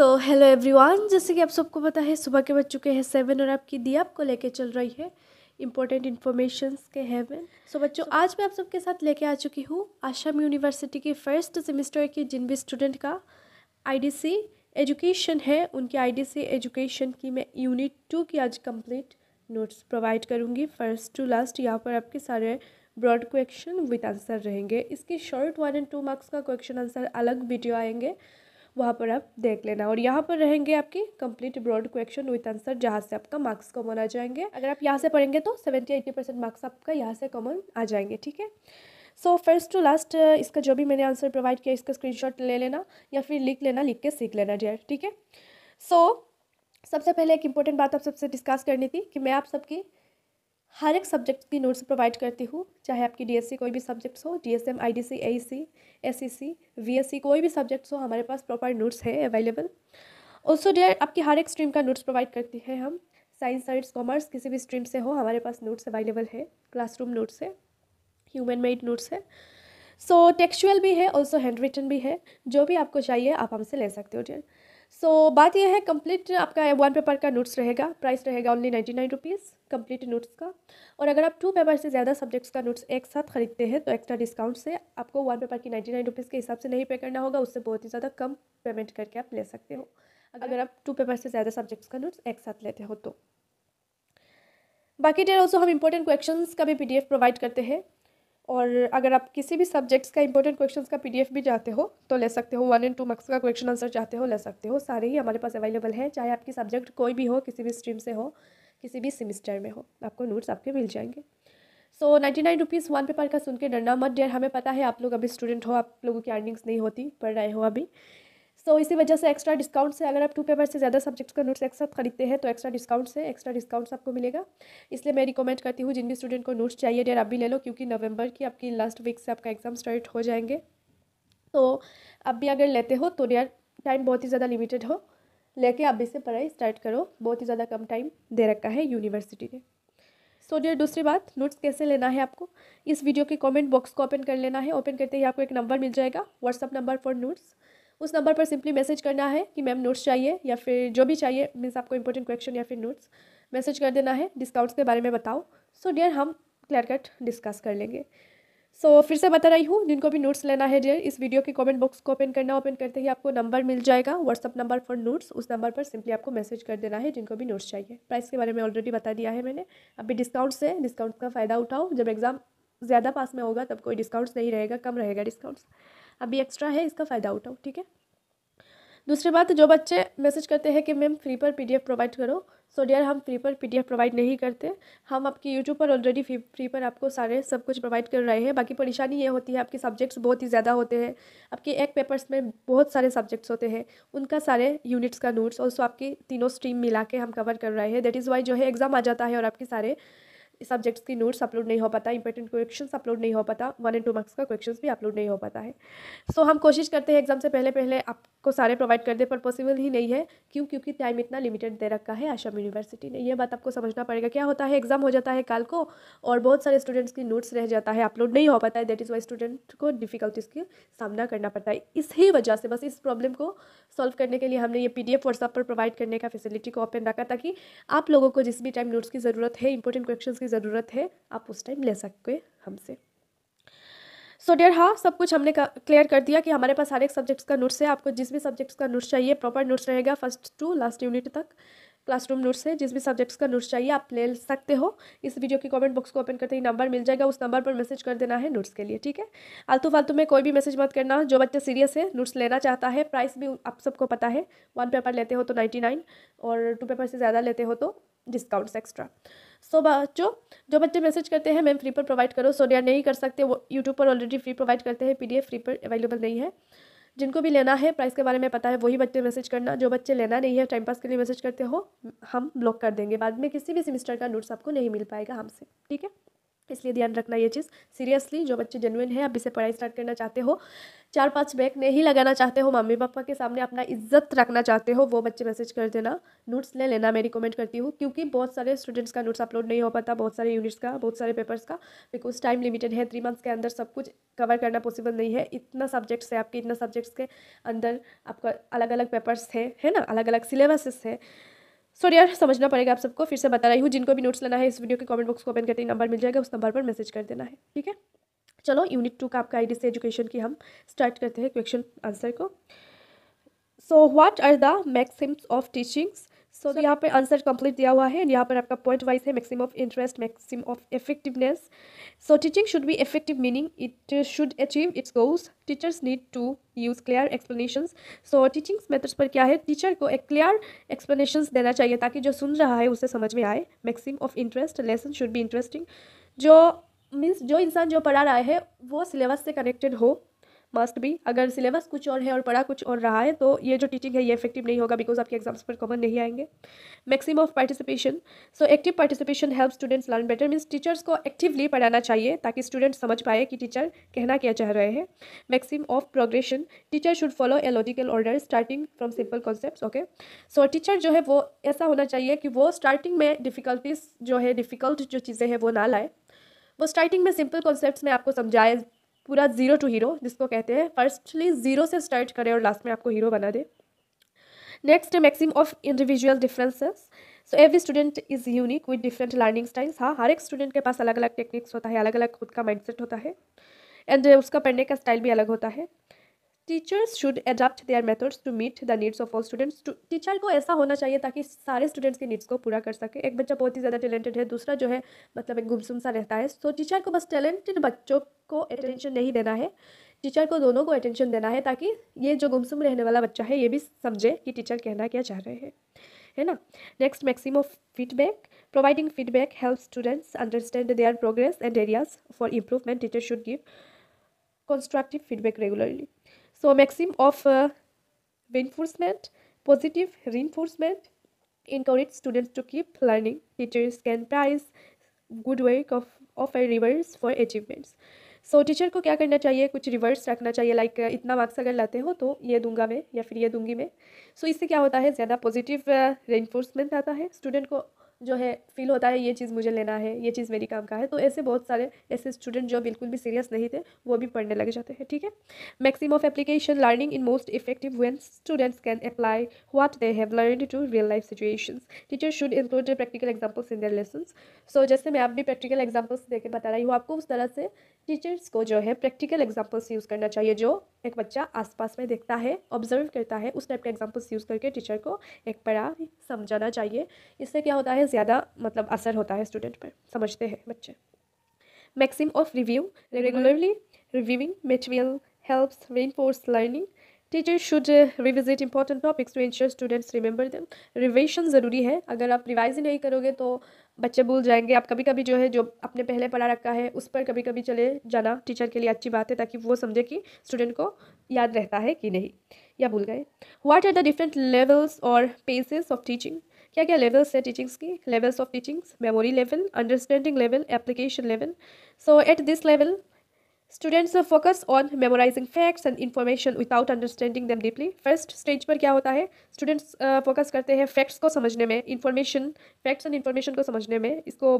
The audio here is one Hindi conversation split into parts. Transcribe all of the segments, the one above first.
हेलो एवरीवन, जैसे कि आप सबको पता है सुबह के बज चुके हैं 7 और आपकी दी आपको लेके चल रही है इंपॉर्टेंट इन्फॉर्मेशंस के हेवन। बच्चों, आज मैं आप सबके साथ लेके आ चुकी हूँ आसाम यूनिवर्सिटी की फर्स्ट सेमेस्टर की जिन भी स्टूडेंट का आईडीसी एजुकेशन है उनकी आईडीसी एजुकेशन की मैं यूनिट 2 की आज कंप्लीट नोट्स प्रोवाइड करूँगी फर्स्ट टू लास्ट। यहाँ पर आपके सारे ब्रॉड क्वेश्चन विद आंसर रहेंगे। इसकी शॉर्ट 1 और 2 मार्क्स का क्वेश्चन आंसर अलग वीडियो आएंगे, वहाँ पर आप देख लेना। और यहाँ पर रहेंगे आपकी complete broad question with answer, जहाँ से आपका मार्क्स कॉमन आ जाएंगे। अगर आप यहाँ से पढ़ेंगे तो 70-80% मार्क्स आपका यहाँ से कॉमन आ जाएंगे, ठीक है। फर्स्ट टू लास्ट इसका जो भी मैंने आंसर प्रोवाइड किया इसका स्क्रीनशॉट ले लेना या फिर लिख लेना, लिख के सीख लेना डियर, ठीक है। सबसे पहले एक इंपॉर्टेंट बात आप सबसे डिस्कस करनी थी कि मैं आप सबकी हर एक सब्जेक्ट की नोट्स प्रोवाइड करती हूँ, चाहे आपकी डीएससी कोई भी सब्जेक्ट्स हो, DSM, IDC, AEC, SEC, VSC, कोई भी सब्जेक्ट्स हो, हमारे पास प्रॉपर नोट्स है अवेलेबल। ऑल्सो डियर आपकी हर एक स्ट्रीम का नोट्स प्रोवाइड करती है हम, साइंस, आर्ट्स, कॉमर्स, किसी भी स्ट्रीम से हो हमारे पास नोट्स अवेलेबल है। क्लासरूम नोट्स है, ह्यूमन मेड नोट्स है, टेक्सचुअल भी है, ऑल्सो हैंड रिटन भी है। जो भी आपको चाहिए आप हमसे ले सकते हो डियर। बात यह है कंप्लीट आपका 1 पेपर का नोट्स रहेगा, प्राइस रहेगा ओनली 99 रुपीज़ कंप्लीट नोट्स का। और अगर आप 2 पेपर से ज़्यादा सब्जेक्ट्स का नोट्स एक साथ खरीदते हैं तो एक्स्ट्रा डिस्काउंट से आपको 1 पेपर की 99 रुपीज़ के हिसाब से नहीं पे करना होगा, उससे बहुत ही ज़्यादा कम पेमेंट करके आप ले सकते हो अगर आप 2 पेपर से ज़्यादा सब्जेक्ट्स का नोट्स एक साथ लेते हो तो। बाकी डेयर ऑल्सो हम इंपॉर्टेंट क्वेश्चंस का भी PDF प्रोवाइड करते हैं, और अगर आप किसी भी सब्जेक्ट्स का इंपॉर्टेंट क्वेश्चंस का PDF भी चाहते हो तो ले सकते हो। 1 और 2 मार्क्स का क्वेश्चन आंसर चाहते हो ले सकते हो, सारे ही हमारे पास अवेलेबल है। चाहे आपकी सब्जेक्ट कोई भी हो, किसी भी स्ट्रीम से हो, किसी भी सेमेस्टर में हो, आपको नोट्स आपके मिल जाएंगे। 99 रुपीज़ 1 पेपर का सुन के डरना मत डियर, हमें पता है आप लोग अभी स्टूडेंट हो, आप लोगों की अर्निंग्स नहीं होती, पढ़ रहे हो अभी। इसी वजह से एक्स्ट्रा डिस्काउंट से अगर आप 2 पेपर से ज़्यादा सब्जेक्ट्स का नोट्स एक साथ खरीदते हैं तो एक्स्ट्रा डिस्काउंट्स आपको मिलेगा। इसलिए मैं रिकमेंड करती हूँ जिन भी स्टूडेंट को नोट्स चाहिए डियर आप भी ले लो, क्योंकि नवंबर की आपकी लास्ट वीक से आपका एग्ज़ाम स्टार्ट हो जाएंगे। तो अब भी अगर लेते हो तो डियर टाइम बहुत ही ज़्यादा लिमिटेड हो, लेके आप भी से पढ़ाई स्टार्ट करो, बहुत ही ज़्यादा कम टाइम दे रखा है यूनिवर्सिटी ने। डियर दूसरी बात, नोट्स कैसे लेना है आपको, इस वीडियो के कमेंट बॉक्स को ओपन कर लेना है। ओपन करते ही आपको एक नंबर मिल जाएगा, व्हाट्सअप नंबर फॉर नोट्स। उस नंबर पर सिंपली मैसेज करना है कि मैम नोट्स चाहिए, या फिर जो भी चाहिए, मीन्स आपको इंपॉर्टेंट क्वेश्चन या फिर नोट्स, मैसेज कर देना है। डिस्काउंट्स के बारे में बताओ। डियर हम क्लियर कट डिस्कस कर लेंगे। फिर से बता रही हूँ, जिनको भी नोट्स लेना है डियर इस वीडियो के कमेंट बॉक्स को ओपन करना। ओपन करते ही आपको नंबर मिल जाएगा, व्हाट्सअप नंबर फॉर नोट्स। उस नंबर पर सिंपली आपको मैसेज कर देना है जिनको भी नोट्स चाहिए। प्राइस के बारे में ऑलरेडी बता दिया है मैंने। अभी डिस्काउंट का फ़ायदा उठाओ, जब एग्ज़ाम ज़्यादा पास में होगा तब कोई डिस्काउंट्स नहीं रहेगा, कम रहेगा डिस्काउंट्स। अभी एक्स्ट्रा है, इसका फ़ायदा उठाओ, ठीक है। दूसरी बात, जो बच्चे मैसेज करते हैं कि मैम फ्री पर PDF प्रोवाइड करो, डियर हम फ्री पर PDF प्रोवाइड नहीं करते। हम आपकी यूट्यूब पर ऑलरेडी फ्री पर आपको सारे सब कुछ प्रोवाइड कर रहे हैं। बाकी परेशानी ये होती है आपके सब्जेक्ट्स बहुत ही ज़्यादा होते हैं, आपके एक पेपर्स में बहुत सारे सब्जेक्ट्स होते हैं, उनका सारे यूनिट्स का नोट्स ऑल्सो आपकी तीनों स्ट्रीम मिला के हम कवर कर रहे हैं। दैट इज़ वाई जो है एग्ज़ाम आ जाता है और आपके सारे सब्जेक्ट्स की नोट्स अपलोड नहीं हो पाता, इंपॉर्टेंट क्वेश्चंस अपलोड नहीं हो पाता, 1 और 2 मार्क्स का क्वेश्चंस भी अपलोड नहीं हो पाता है। हम कोशिश करते हैं एग्जाम से पहले आपको सारे प्रोवाइड कर दे, पर पॉसिबल ही नहीं है। क्योंकि टाइम इतना लिमिटेड दे रखा है आसाम यूनिवर्सिटी ने। ये बात आपको समझना पड़ेगा। क्या होता है, एग्जाम हो जाता है कल को और बहुत सारे स्टूडेंट्स की नोट्स रह जाता है, अपलोड नहीं हो पाता है। दैट इज़ वाई स्टूडेंट को डिफिकल्टीज़ की सामना करना पड़ता है। इसी वजह से बस इस प्रॉब्लम को सॉल्व करने के लिए हमने ये PDF व्हाट्सएप पर प्रोवाइड करने का फैसिलिटी को ओपन रखा, ताकि आप लोगों को जिस भी टाइम नोट्स की ज़रूरत है, इंपॉर्टेंट क्वेश्चंस की ज़रूरत है, आप उस टाइम ले सकते हमसे। डियर हाँ, सब कुछ हमने क्लियर कर दिया कि हमारे पास हर एक सब्जेक्ट्स का नोट्स है। आपको जिस भी सब्जेक्ट्स का नोट्स चाहिए प्रॉपर नोट्स रहेगा, फर्स्ट टू लास्ट यूनिट तक क्लासरूम नोट्स है। जिस भी सब्जेक्ट्स का नोट्स चाहिए आप ले सकते हो। इस वीडियो के कमेंट बॉक्स को ओपन करते ही नंबर मिल जाएगा, उस नंबर पर मैसेज कर देना है नोट्स के लिए, ठीक है। आलतू फालतू में कोई भी मैसेज मत करना। जो बच्चा सीरियस है, नोट्स लेना चाहता है, प्राइस भी आप सबको पता है, 1 पेपर लेते हो तो 99 और 2 पेपर से ज़्यादा लेते हो तो डिस्काउंट्स एक्स्ट्रा। बच्चों, जो बच्चे मैसेज करते हैं मैम फ्री पर प्रोवाइड करो, डियर नहीं कर सकते, वो यूट्यूब पर ऑलरेडी फ्री प्रोवाइड करते हैं, PDF फ्री पर अवेलेबल नहीं है। जिनको भी लेना है, प्राइस के बारे में पता है, वही बच्चे मैसेज करना। जो बच्चे लेना नहीं है, टाइम पास के लिए मैसेज करते हो, हम ब्लॉक कर देंगे। बाद में किसी भी सेमेस्टर का नोट्स आपको नहीं मिल पाएगा हमसे, ठीक है। इसलिए ध्यान रखना ये चीज़ सीरियसली। जो बच्चे जेन्युइन है, अभी से पढ़ाई स्टार्ट करना चाहते हो, 4-5 बैक नहीं लगाना चाहते हो, मम्मी पापा के सामने अपना इज्जत रखना चाहते हो, वो बच्चे मैसेज कर देना, नोट्स ले लेना, मैं रिकमेंड करती हूँ। क्योंकि बहुत सारे स्टूडेंट्स का नोट्स अपलोड नहीं हो पाता, बहुत सारे यूनिट्स का, बहुत सारे पेपर्स का, बिकॉज टाइम लिमिटेड है। 3 मंथ्स के अंदर सब कुछ कवर करना पॉसिबल नहीं है। इतना सब्जेक्ट्स है आपके, इतना सब्जेक्ट्स के अंदर आपका अलग अलग पेपर्स है ना, अलग अलग सिलेबसेस है। सॉरी यार, समझना पड़ेगा आप सबको। फिर से बता रही हूँ, जिनको भी नोट्स लेना है इस वीडियो के कमेंट बॉक्स को ओपन करते ही नंबर मिल जाएगा, उस नंबर पर मैसेज कर देना है, ठीक है। चलो यूनिट 2 का आपका आईडी से एजुकेशन की हम स्टार्ट करते हैं क्वेश्चन आंसर को। So what are the maxims of teachings. So यहाँ पर आंसर कंप्लीट दिया हुआ है, यहाँ पर आपका पॉइंट वाइज है। Maxim of interest, maxim of effectiveness. So teaching should be effective, meaning it should achieve its goals. Teachers need to use clear explanations. So teaching methods पर क्या है, टीचर को एक clear explanations देना चाहिए ताकि जो सुन रहा है उसे समझ में आए। Maximum of interest, lesson should be interesting. जो मीन्स जो इंसान जो पढ़ा रहा है वो सिलेबस से कनेक्टेड हो, मस्ट भी। अगर सिलेबस कुछ और है और पढ़ा कुछ और रहा है तो ये जो टीचिंग है ये इफेक्टिव नहीं होगा, बिकॉज आपके एग्जाम्स पर कॉमन नहीं आएंगे। Maximum of participation. So active participation help students learn better, means teachers को एक्टिवली पढ़ाना चाहिए ताकि स्टूडेंट्स समझ पाए कि टीचर कहना क्या चाह रहे हैं। Maximum of progression. Teacher should follow a logical order starting from simple concepts. Okay, so teacher जो है वो ऐसा होना चाहिए कि वो स्टार्टिंग में डिफ़िकल्टीज जो है, डिफ़िकल्ट जो चीज़ें हैं वो ना लाए, वो स्टार्टिंग में सिंपल कॉन्सेप्ट्स में आपको समझाए, पूरा जीरो टू हीरो जिसको कहते हैं, फर्स्टली जीरो से स्टार्ट करे और लास्ट में आपको हीरो बना दे। Next, maxim of individual differences. So every student is unique with different learning styles. हाँ, हर एक स्टूडेंट के पास अलग अलग टेक्निक्स होता है, अलग अलग खुद का माइंडसेट होता है, एंड उसका पढ़ने का स्टाइल भी अलग होता है। Teachers should adapt their methods to meet the needs of all students. Teacher को ऐसा होना चाहिए ताकि सारे स्टूडेंट्स के नीड्स को पूरा कर सके। एक बच्चा बहुत ही ज़्यादा टैलेंटेड है, दूसरा जो है मतलब एक गुमसुम सा रहता है, तो टीचर को बस टैलेंटेड बच्चों को अटेंशन नहीं देना है, टीचर को दोनों को अटेंशन देना है ताकि ये जो गुमसुम रहने वाला बच्चा है ये भी समझे कि टीचर कहना क्या चाह रहे हैं, है ना। Next, maxim of feedback. Providing feedback help students understand their progress and areas for improvement. Teacher should give constructive feedback regularly. So maxim of reinforcement, positive reinforcement encourage students to keep learning. Teachers can praise good work of a rewards for achievements. So teacher को क्या करना चाहिए, कुछ रिवर्स रखना चाहिए, लाइक इतना मार्क्स अगर लाते हो तो ये दूंगा मैं या फिर ये दूंगी मैं। सो इससे क्या होता है, ज़्यादा पॉजिटिव रेइंफोर्समेंट आता है, स्टूडेंट को जो है फील होता है ये चीज़ मुझे लेना है, ये चीज़ मेरी काम का है। तो ऐसे बहुत सारे ऐसे स्टूडेंट जो बिल्कुल भी सीरियस नहीं थे वो भी पढ़ने लग जाते हैं, ठीक है। Maxim of application. Learning in most effective when students can apply what they have learned to real life situations. Teacher should include practical examples in their lessons. So जैसे मैं आप भी प्रैक्टिकल एग्जांपल्स देकर बता रही हूँ आपको, उस तरह से टीचर्स को जो है प्रैक्टिकल एग्जांपल्स यूज़ करना चाहिए, जो एक बच्चा आसपास में देखता है, ऑब्जर्व करता है, उस टाइप के एग्जांपल्स यूज़ करके टीचर को एक पढ़ा समझाना चाहिए। इससे क्या होता है, ज़्यादा मतलब असर होता है स्टूडेंट पर, समझते हैं बच्चे। Maxim of review. Regularly reviewing material helps reinforce learning. Teachers should revisit important topics to ensure students remember them. Revision ज़रूरी है, अगर आप रिवाइज ही नहीं करोगे तो बच्चे भूल जाएंगे। आप कभी कभी जो है जो आपने पहले पढ़ा रखा है उस पर कभी कभी चले जाना टीचर के लिए अच्छी बात है, ताकि वो समझे कि स्टूडेंट को याद रहता है कि नहीं या भूल गए। What are the different levels और पेसेस ऑफ टीचिंग। क्या क्या लेवल्स है टीचिंग्स की, levels of teachings, memory level, understanding level, application level. So at this level students focus on memorising facts and information without understanding them deeply. First stage पर क्या होता है, स्टूडेंट्स फोकस करते हैं फैक्ट्स को समझने में, फैक्ट्स एंड इन्फॉर्मेशन को समझने में। इसको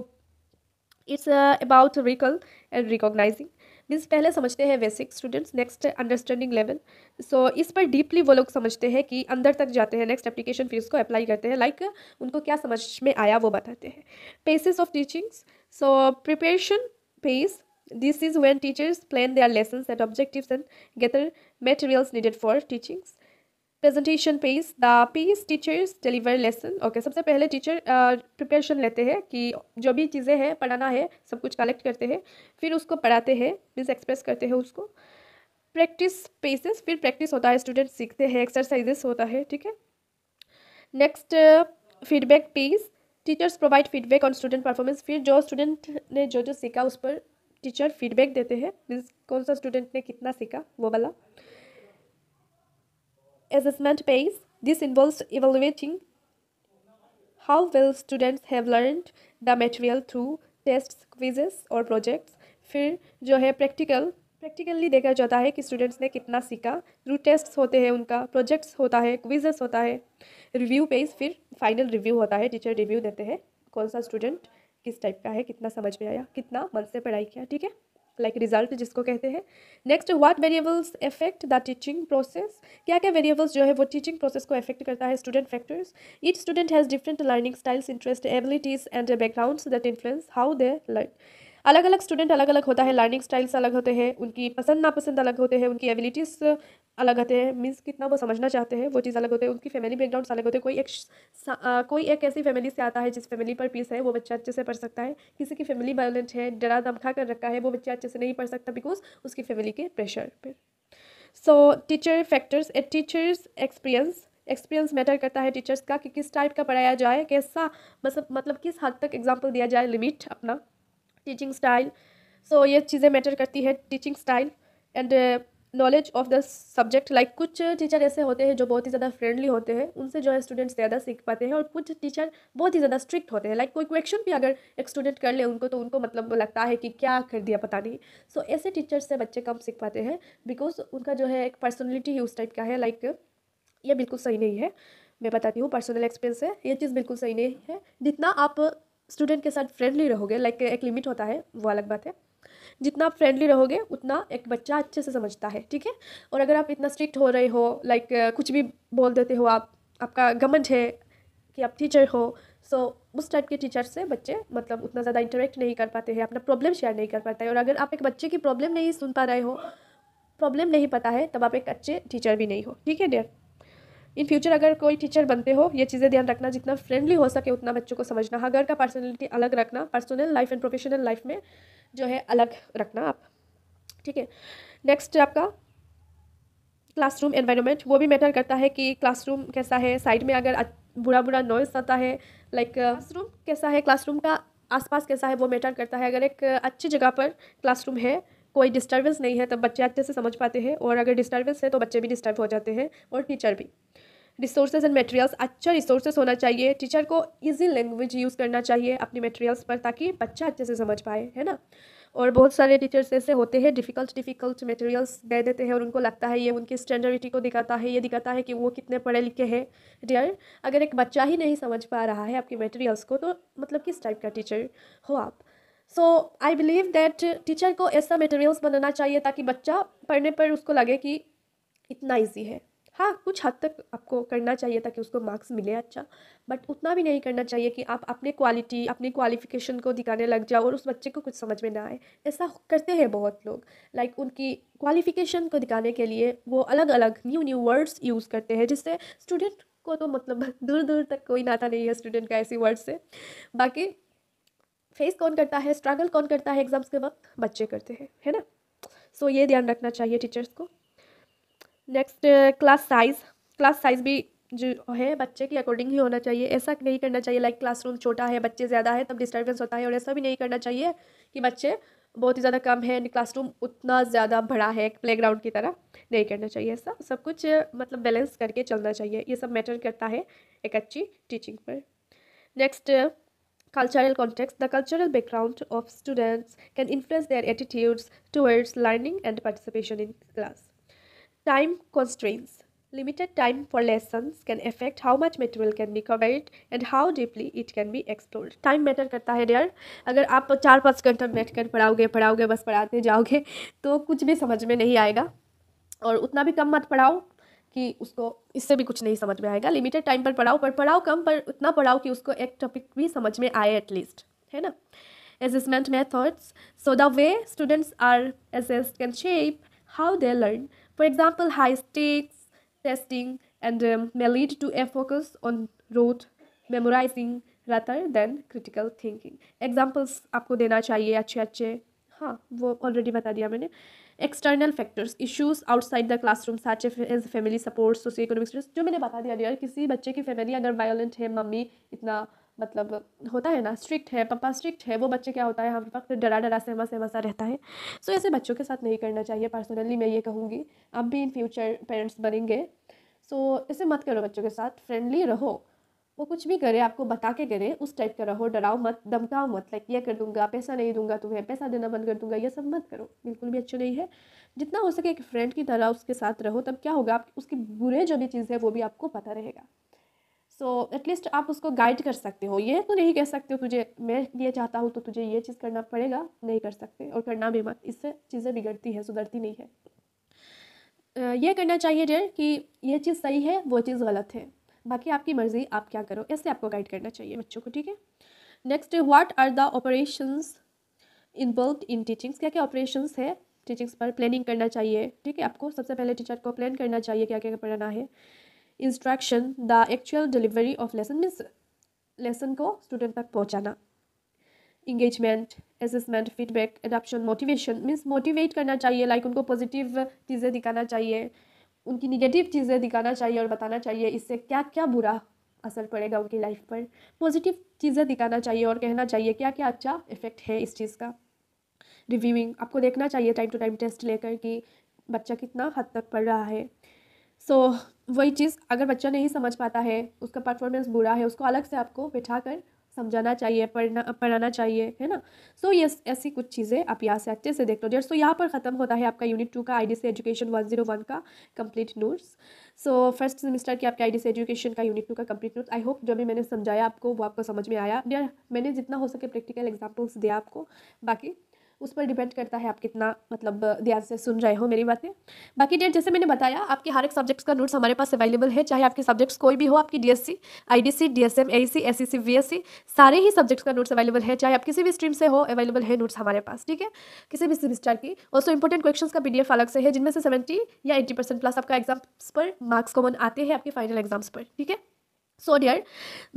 it's about recall and recognising, means पहले समझते हैं basic students, next understanding level. So इस पर डीपली वो लोग समझते हैं कि अंदर तक जाते हैं, नेक्स्ट एप्लीकेशन फिर उसको अप्लाई करते हैं, लाइक उनको क्या समझ में आया वो बताते हैं। Paces of teachings. So preparation pace, this is when teachers plan their lessons and objectives and gather materials needed for teachings. Presentation pace, the pace teachers deliver lesson. Okay, सबसे पहले टीचर प्रिपरेशन लेते हैं कि जो भी चीज़ें हैं पढ़ाना है सब कुछ कलेक्ट करते हैं, फिर उसको पढ़ाते हैं, मीन्स एक्सप्रेस करते हैं उसको। प्रैक्टिस पेसेस, फिर प्रैक्टिस होता है, स्टूडेंट सीखते हैं, एक्सरसाइजेस होता है, ठीक है। Next, feedback pace, teachers provide feedback on student performance. फिर जो स्टूडेंट ने जो जो सीखा उस पर टीचर फीडबैक देते हैं, मीन्स कौन सा स्टूडेंट ने कितना सीखा वो वाला। Assessment page, this involves evaluating how well students have learned the material through test, quizzes और प्रोजेक्ट्स। फिर जो है प्रैक्टिकली देखा जाता है कि स्टूडेंट्स ने कितना सीखा। थ्रू टेस्ट्स होते हैं, उनका प्रोजेक्ट्स होता है, क्विजेस होता है, रिव्यू पेज, फिर फाइनल रिव्यू होता है। टीचर रिव्यू देते हैं कौन सा स्टूडेंट किस टाइप का है, कितना समझ में आया, कितना मन से पढ़ाई किया, ठीक है, लाइक रिजल्ट जिसको कहते हैं। Next, what variables affect the teaching process. क्या क्या वेरिएबल्स जो है वो टीचिंग प्रोसेस को अफेक्ट करता है। Student factors, each student has different learning styles, interest, abilities and backgrounds that influence how they learn. अलग अलग स्टूडेंट अलग अलग होता है, लर्निंग स्टाइल्स अलग होते हैं, उनकी पसंद नापसंद अलग होते हैं, उनकी एबिलिटीज़ अलग होते हैं, मीन्स कितना वो समझना चाहते हैं वो चीज़ अलग होते हैं, उनकी फैमिली बैकग्राउंड्स अलग होते हैं। कोई एक ऐसी फैमिली से आता है जिस फैमिली पर पीस है, वो बच्चा अच्छे से पढ़ सकता है। किसी की फैमिली वायलेंट है, डरा धमका कर रखा है, वो बच्चा अच्छे से नहीं पढ़ सकता बिकॉज उसकी फैमिली के प्रेशर पर। सो टीचर फैक्टर्स, ए टीचर्स एक्सपीरियंस मैटर करता है टीचर्स का, कि किस टाइप का पढ़ाया जाए, कैसा मतलब किस हद तक एग्जाम्पल दिया जाए, लिमिट अपना, टीचिंग स्टाइल। सो ये चीज़ें मैटर करती है, teaching style and knowledge of the subject. Like कुछ टीचर ऐसे होते हैं जो बहुत ही ज़्यादा फ्रेंडली होते हैं, उनसे जो है स्टूडेंट्स ज़्यादा सीख पाते हैं, और कुछ टीचर बहुत ही ज़्यादा स्ट्रिक्ट होते हैं। लाइक कोई क्वेश्चन भी अगर एक स्टूडेंट कर ले उनको, तो उनको मतलब लगता है कि क्या कर दिया पता नहीं। सो ऐसे टीचर से बच्चे कम सीख पाते हैं बिकॉज उनका जो है एक पर्सनैलिटी ही उस टाइप का है। लाइक ये बिल्कुल सही नहीं है, मैं बताती हूँ, पर्सनल एक्सपीरियंस है, ये चीज़ बिल्कुल सही नहीं है। जितना आप स्टूडेंट के साथ फ्रेंडली रहोगे, लाइक एक लिमिट होता है, वो अलग बात है, जितना आप फ्रेंडली रहोगे उतना एक बच्चा अच्छे से समझता है, ठीक है। और अगर आप इतना स्ट्रिक्ट हो रहे हो, लाइक कुछ भी बोल देते हो, आपका घमंड है कि आप टीचर हो, सो उस टाइप के टीचर से बच्चे मतलब उतना ज़्यादा इंटरेक्ट नहीं कर पाते हैं, अपना प्रॉब्लम शेयर नहीं कर पाते हैं। और अगर आप एक बच्चे की प्रॉब्लम नहीं सुन पा रहे हो, प्रॉब्लम नहीं पता है, तब आप एक अच्छे टीचर भी नहीं हो, ठीक है डियर। इन फ्यूचर अगर कोई टीचर बनते हो, ये चीज़ें ध्यान रखना, जितना फ्रेंडली हो सके उतना बच्चों को समझना, हर घर का पर्सनैलिटी अलग रखना, personal life and professional life में जो है अलग रखना आप, ठीक है। नेक्स्ट आपका क्लासरूम एनवायरनमेंट, वो भी मैटर करता है कि क्लासरूम कैसा है। साइड में अगर बुरा नॉइस आता है, लाइक क्लासरूम कैसा है, क्लासरूम का आसपास कैसा है, वो मैटर करता है। अगर एक अच्छी जगह पर क्लासरूम है, कोई डिस्टर्बेंस नहीं है, तब बच्चे अच्छे से समझ पाते हैं, और अगर डिस्टर्बेंस है तो बच्चे भी डिस्टर्ब हो जाते हैं और टीचर भी। रिसोर्सेज एंड मटेरियल्स, अच्छा रिसोर्सेज होना चाहिए, टीचर को इजी लैंग्वेज यूज़ करना चाहिए अपनी मटेरियल्स पर, ताकि बच्चा अच्छे से समझ पाए, है ना। और बहुत सारे टीचर्स ऐसे होते हैं डिफ़िकल्ट मटेरियल्स दे देते हैं, और उनको लगता है ये उनकी स्टैंडर्डिटी को दिखाता है, ये दिखाता है कि वो कितने पढ़े लिखे हैं। डियर, अगर एक बच्चा ही नहीं समझ पा रहा है आपकी मटेरियल्स को, तो मतलब किस टाइप का टीचर हो आप। सो आई बिलीव दैट टीचर को ऐसा मटेरियल्स बनाना चाहिए ताकि बच्चा पढ़ने पर उसको लगे कि इतना ईजी है। हाँ, कुछ हद तक आपको करना चाहिए ताकि उसको मार्क्स मिले अच्छा, बट उतना भी नहीं करना चाहिए कि आप अपने क्वालिटी, अपनी क्वालिफिकेशन को दिखाने लग जाओ और उस बच्चे को कुछ समझ में ना आए। ऐसा करते हैं बहुत लोग, लाइक उनकी क्वालिफिकेशन को दिखाने के लिए वो अलग अलग न्यू वर्ड्स यूज़ करते हैं, जिससे स्टूडेंट को तो मतलब दूर दूर तक कोई नाता नहीं है स्टूडेंट का ऐसी वर्ड से। बाकी फेस कौन करता है, स्ट्रगल कौन करता है एग्जाम्स के वक्त, बच्चे करते हैं, है ना। सो ये ध्यान रखना चाहिए टीचर्स को। नेक्स्ट क्लास साइज़ भी जो है बच्चे के अकॉर्डिंग ही होना चाहिए। ऐसा नहीं करना चाहिए लाइक क्लासरूम छोटा है, बच्चे ज़्यादा है, तब डिस्टर्बेंस होता है, और ऐसा भी नहीं करना चाहिए कि बच्चे बहुत ही ज़्यादा कम है, क्लासरूम उतना ज़्यादा बड़ा है प्लेग्राउंड की तरह, नहीं करना चाहिए। ऐसा सब कुछ मतलब बैलेंस करके चलना चाहिए, ये सब मैटर करता है एक अच्छी टीचिंग पर। Next, cultural context. The cultural background of students can influence their attitudes towards learning and participation in class. Time constraints. Limited time for lessons can affect how much material can be covered and how deeply it can be explored. Time matter करता है डियर। अगर आप 4-5 घंटा बैठ कर पढ़ाओगे बस पढ़ाते जाओगे तो कुछ भी समझ में नहीं आएगा, और उतना भी कम मत पढ़ाओ कि उसको इससे भी कुछ नहीं समझ में आएगा। लिमिटेड टाइम पर पढ़ाओ, पर पढ़ाओ कम, पर उतना पढ़ाओ कि उसको एक टॉपिक भी समझ में आए एटलीस्ट, है ना। Assessment methods, so the way students are assessed can shape how they learn. For example, high stakes testing and may lead to a focus on rote memorizing rather than critical thinking. Examples आपको देना चाहिए अच्छे, हाँ वो ऑलरेडी बता दिया मैंने। External factors, issues outside the classroom such as family support, socio economic stress, जो मैंने बता दिया डियर। किसी बच्चे की फैमिली अगर वायलेंट है, मम्मी इतना मतलब होता है ना स्ट्रिक्ट है, पापा स्ट्रिक्ट है, वो बच्चे क्या होता है हर वक्त डरा सहमा रहता है। सो ऐसे बच्चों के साथ नहीं करना चाहिए। पर्सनली मैं ये कहूँगी, आप भी इन फ्यूचर पेरेंट्स बनेंगे, सो ऐसे मत करो बच्चों के साथ, फ्रेंडली रहो, वो कुछ भी करे, आपको बता के करे, उस टाइप का रहो, डराओ मत, धमकाओ मत, लाइक ये कर दूंगा, पैसा नहीं दूंगा तुम्हें, पैसा देना बंद कर दूंगा, ये सब मत करो, बिल्कुल भी अच्छा नहीं है। जितना हो सके एक फ्रेंड की तरह उसके साथ रहो, तब क्या होगा, आप उसकी बुरे जो भी चीज़ है वो भी आपको पता रहेगा। सो एटलीस्ट आप उसको गाइड कर सकते हो। ये तो नहीं कह सकते हो तुझे मैं ये चाहता हूँ तो तुझे ये चीज़ करना पड़ेगा, नहीं कर सकते, और करना भी मत, इससे चीज़ें बिगड़ती है, सुधरती नहीं है। ये करना चाहिए डियर कि ये चीज़ सही है, वो चीज़ गलत है, बाकी आपकी मर्ज़ी, आप क्या करो, ऐसे आपको गाइड करना चाहिए बच्चों को, ठीक है। Next, what are the operations involve in teachings, क्या क्या ऑपरेशंस है टीचिंग्स पर। प्लानिंग करना चाहिए, ठीक है, आपको सबसे पहले टीचर को प्लान करना चाहिए क्या क्या पढ़ाना है। Instruction, the actual delivery of lesson, means lesson को स्टूडेंट तक पहुँचाना। Engagement, assessment, feedback, adoption, motivation, means motivate करना चाहिए, लाइक उनको पॉजिटिव चीज़ें दिखाना चाहिए, उनकी निगेटिव चीज़ें दिखाना चाहिए और बताना चाहिए इससे क्या क्या बुरा असर पड़ेगा उनकी लाइफ पर। पॉजिटिव चीज़ें दिखाना चाहिए और कहना चाहिए क्या क्या अच्छा इफेक्ट है इस चीज़ का। रिव्यूइंग, आपको देखना चाहिए टाइम टू टाइम टेस्ट लेकर कि बच्चा कितना हद तक पढ़ रहा है। सो वही चीज़, अगर बच्चा नहीं समझ पाता है, उसका परफॉर्मेंस बुरा है, उसको अलग से आपको बैठा कर समझाना चाहिए, पढ़ाना चाहिए, है ना। सो ये ऐसी कुछ चीज़ें आप यहाँ से अच्छे से देख लो डियर। सो यहाँ पर ख़त्म होता है आपका यूनिट 2 का IDC एजुकेशन 101 का complete notes. So first semester की आपके IDC एजुकेशन का यूनिट 2 का कंप्लीट नोट्स। आई होप जो भी मैंने समझाया आपको वो आपको समझ में आया डियर। मैंने जितना हो सके प्रैक्टिकल एग्जाम्पल्स दिया आपको, बाकी उस पर डिपेंड करता है आप कितना मतलब ध्यान से सुन रहे हो मेरी बातें। बाकी डियर जैसे मैंने बताया, आपके हर एक सब्जेक्ट्स का नोट्स हमारे पास अवेलेबल है, चाहे आपके सब्जेक्ट्स कोई भी हो, आपकी DSC, IDC, DSM, AEC, SEC, VSC, सारे ही सब्जेक्ट्स का नोट्स अवेलेबल है, चाहे आप किसी भी स्ट्रीम से हो, अवेलेबल है नोट्स हमारे पास, ठीक है, किसी भी सेमेस्टर की। ऑल्सो इंपॉर्टेंट क्वेश्चंस का PDF अलग से है, जिनमें से 70 या 80% प्लस आपका एग्जाम्स पर मार्क्स कॉमन आते हैं आपके फाइनल एग्जाम्स पर, ठीक है। सो डियर,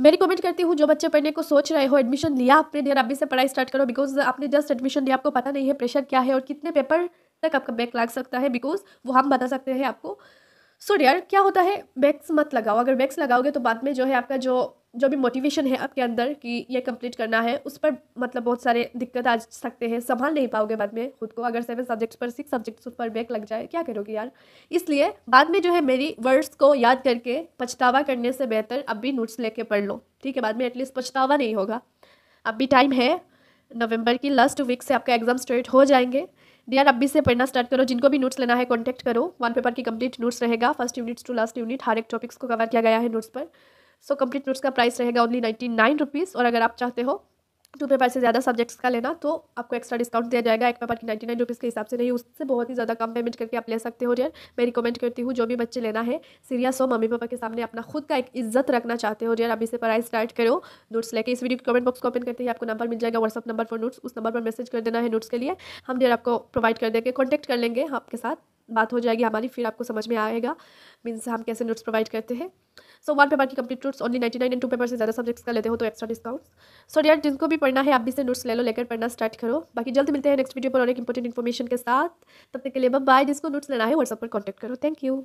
मैं रिकमेंड करती हूँ जो बच्चे पढ़ने को सोच रहे हो, एडमिशन लिया आपने डियर, अभी से पढ़ाई स्टार्ट करो, बिकॉज आपने जस्ट एडमिशन लिया, आपको पता नहीं है प्रेशर क्या है और कितने पेपर तक आपका बैक लग सकता है, बिकॉज वो हम बता सकते हैं आपको। सो डियर, क्या होता है, बैक्स मत लगाओ, अगर बैक्स लगाओगे तो बाद में जो है आपका जो भी मोटिवेशन है आपके अंदर कि ये कंप्लीट करना है, उस पर मतलब बहुत सारे दिक्कत आ सकते हैं, संभाल नहीं पाओगे बाद में खुद को। अगर 7 सब्जेक्ट्स पर 6 सब्जेक्ट्स पर बैक लग जाए, क्या करोगे यार। इसलिए बाद में जो है मेरी वर्ड्स को याद करके पछतावा करने से बेहतर अब भी नोट्स लेके पढ़ लो, ठीक है, बाद में एटलीस्ट पछतावा नहीं होगा। अब भी टाइम है, नवंबर की लास्ट वीक से आपका एग्जाम स्टार्ट हो जाएंगे डियर। अभी से पढ़ना स्टार्ट करो, जिनको भी नोट्स लेना है कॉन्टैक्ट करो, 1 पेपर की कंप्लीट नोट्स रहेगा, first unit to last unit, हर एक टॉपिक्स को कवर किया गया है नोट्स पर। सो कंप्लीट नोट्स का प्राइस रहेगा ओनली 99 रुपीज़, और अगर आप चाहते हो 2 पेपर से ज़्यादा सब्जेक्ट्स का लेना तो आपको एक्स्ट्रा डिस्काउंट दिया जाएगा, एक पेपर की 99 रुपीज़ के हिसाब से नहीं, उससे बहुत ही ज़्यादा कम पेमेंट करके आप ले सकते हो डियर। मैं रिकमेंड करती हूँ जो भी बच्चे लेना है सीरियस हो, मम्मी पापा के सामने अपना खुद का एक इज्जत रखना चाहते हो डियर, अभी से पढ़ाई स्टार्ट करो नोट्स लेके। इस वीडियो के कमेंट बॉक्स को ओपन करते ही आपको नंबर मिल जाएगा, व्हाट्सअप नंबर फॉर नोट्स, उस नंबर पर मैसेज कर देना है नोट्स के लिए, हम डियर आपको प्रोवाइड कर देंगे, कॉन्टैक्ट कर लेंगे, आपके साथ बात हो जाएगी हमारी, फिर आपको समझ में आएगा मीन्स हम कैसे नोट्स प्रोवाइड करते हैं। सो 1 पेपर की complete notes only 99 and 2 paper से ज़्यादा सब्जेक्ट्स का लेते हो तो एक्स्ट्रा डिस्काउंट्स। सो यार जिनको भी पढ़ना है आप भी से नोट्स ले लो, लेकर पढ़ना स्टार्ट करो। बाकी जल्द मिलते हैं नेक्स्ट वीडियो पर और एक इंपॉर्टेंट इन्फॉर्मेशन के साथ, तब तक के लिए बाय बाय। जिसको नोट्स लेना है व्हाट्सएप पर कॉन्टैक्ट करो। Thank you.